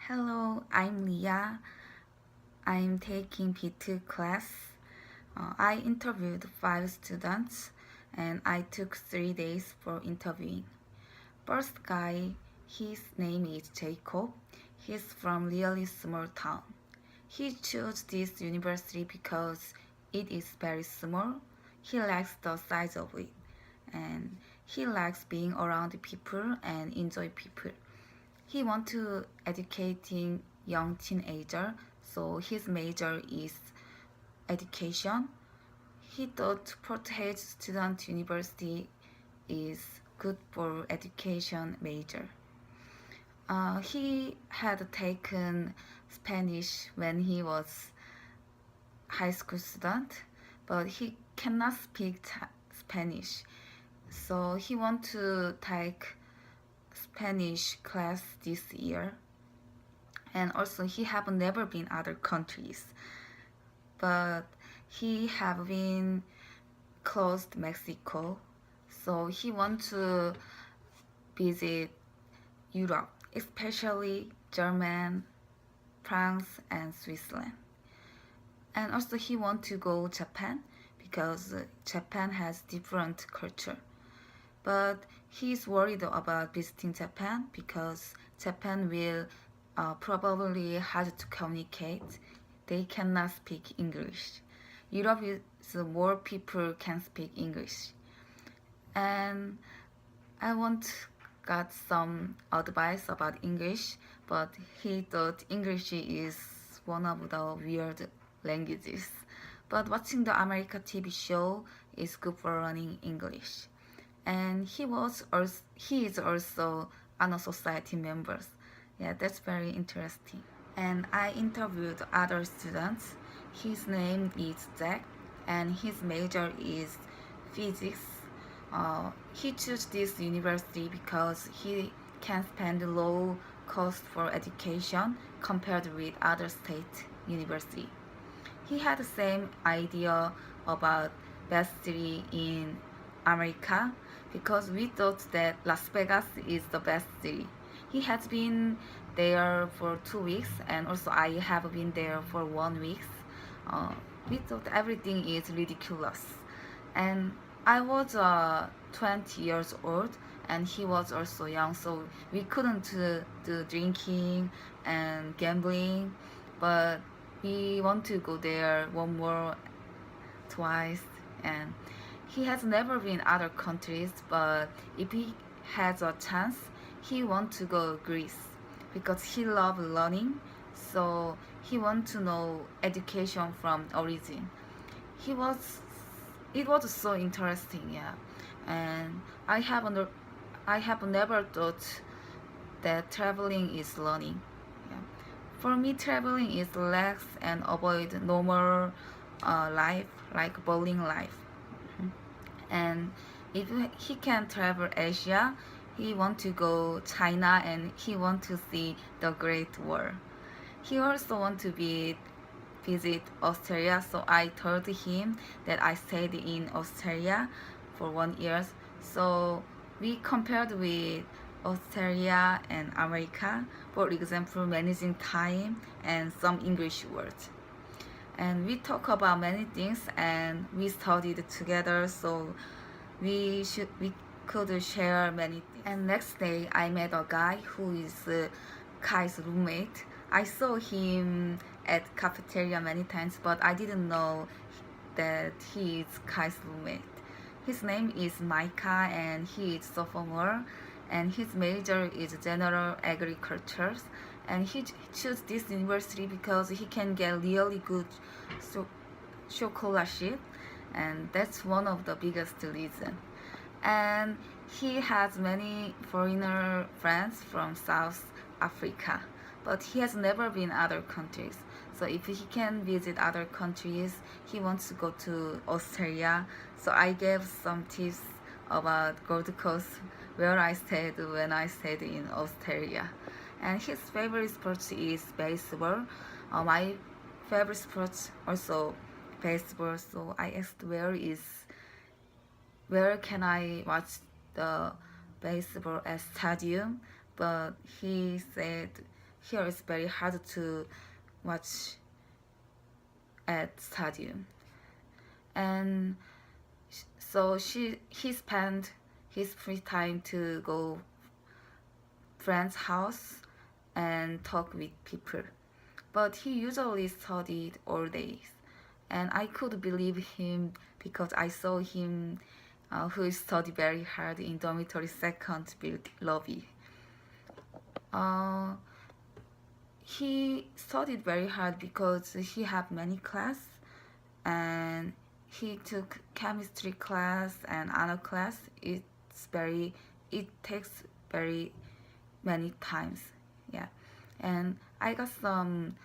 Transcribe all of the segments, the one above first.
Hello, I'm Leah. I'm taking P2 class. I interviewed 5 students and I took 3 days for interviewing. First guy, his name is Jacob. He's from really small town. He chose this university because it is very small. He likes the size of it and he likes being around people and enjoy people. He wants to educating young teenager, so his major is education. He thought Portage Student University is good for education major. He had taken Spanish when he was high school student, but he cannot speak Spanish, so he want to take Spanish class this year. And also he have never been other countries, but he have been closed Mexico, so he want to visit Europe, especially German, France, and Switzerland. And also he want to go Japan because Japan has different culture. But he's worried about visiting Japan because Japan will probably hard to communicate. They cannot speak English. Europe is more people can speak English. And I want got some advice about English, but he thought English is one of the weird languages. But watching the American TV show is good for learning English. And he is also honor society members. Yeah, that's very interesting. And I interviewed other students. His name is Jack, and his major is physics. He chose this university because he can spend low cost for education compared with other state university. He had the same idea about best city in America because we thought that Las Vegas is the best city. He has been there for 2 weeks, and also I have been there for 1 week. Uh, we thought everything is ridiculous, and I was 20 years old, and he was also young, so we couldn't do drinking and gambling, but we want to go there one more twice. And he has never been other countries, but if he has a chance, he want to go Greece because he love learning, so he want to know education from origin. He was It was so interesting, yeah. And I have never thought that traveling is learning. Yeah. For me, traveling is relax and avoid normal life like bowling life. Mhm. And if he can travel Asia, he want to go China and he want to see the Great Wall. He also want to visit Australia, so I told him that I stayed in Australia for 1 year. So we compared with Australia and America, for example, managing time and some English words. And we talk about many things and we studied together, so we could share many things. And next day I met a guy who is Kai's roommate. I saw him at cafeteria many times, but I didn't know that he is Kai's roommate. His name is Micah and he is sophomore, and his major is general agriculture, and he chose this university because he can get really good scholarship, and that's one of the biggest reason. And he has many foreigner friends from South Africa, but he has never been other countries. So if he can visit other countries, he wants to go to Australia. So I gave some tips about Gold Coast where I stayed when I stayed in Australia. And his favorite sport is baseball. My favorite sport also baseball. So I asked where can I watch the baseball at stadium, but he said here it's very hard to watch at stadium. And so he spent his free time to go friend's house and talk with people. But he usually studied all days, and I could believe him because I saw him who studied very hard in dormitory second lobby. Uh, he studied very hard because he had many class, and he took chemistry class and other class. It takes very many times. Yeah. And I got some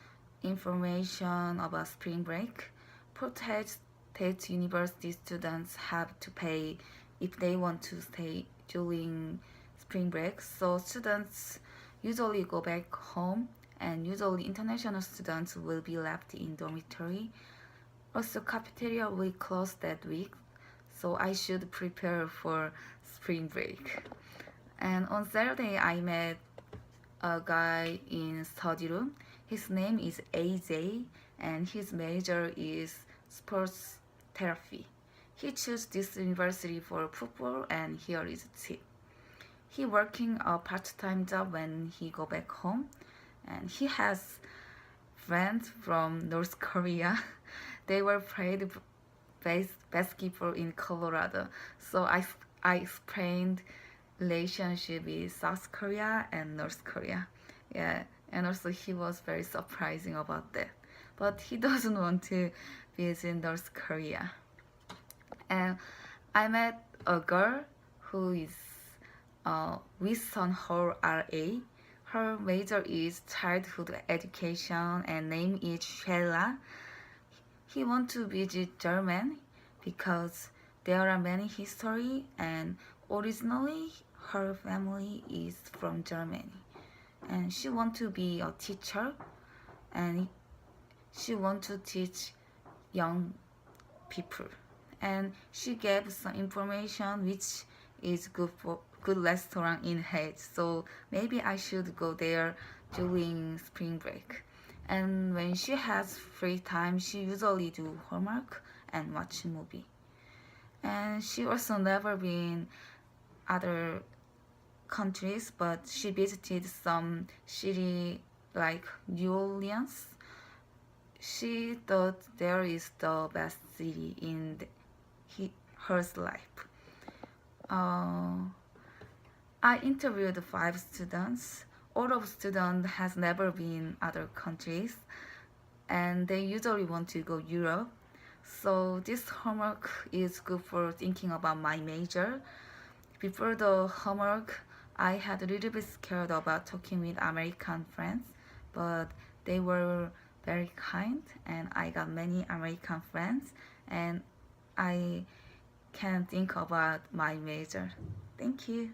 information about spring break. Portage State University students have to pay if they want to stay during spring break. So students usually go back home, and usually international students will be left in dormitory. Also, cafeteria will close that week, so I should prepare for spring break. And on Saturday, I met a guy in study room. His name is AJ, and his major is sports therapy. He chose this university for football, and here is a tip. He working a part-time job when he go back home, and he has friends from North Korea. They were played basketball in Colorado, so I explained relationship with South Korea and North Korea. Yeah, and also he was very surprising about that. But he doesn't want to visit North Korea. And I met a girl who is Winston Hall RA. Her major is childhood education and name is Shella. He wants to visit Germany because there are many history, and originally her family is from Germany, and she wants to be a teacher, and she wants to teach young people, and she gave some information which is good restaurant in Hague. So maybe I should go there during spring break. And when she has free time, she usually do homework and watch movie. And she also never been other countries, but she visited some city like New Orleans. She thought there is the best city in her life. I interviewed 5 students. All of students has never been other countries, and they usually want to go Europe. So this homework is good for thinking about my major. Before the homework, I had a little bit scared about talking with American friends, but they were very kind, and I got many American friends, and I can think about my major. Thank you.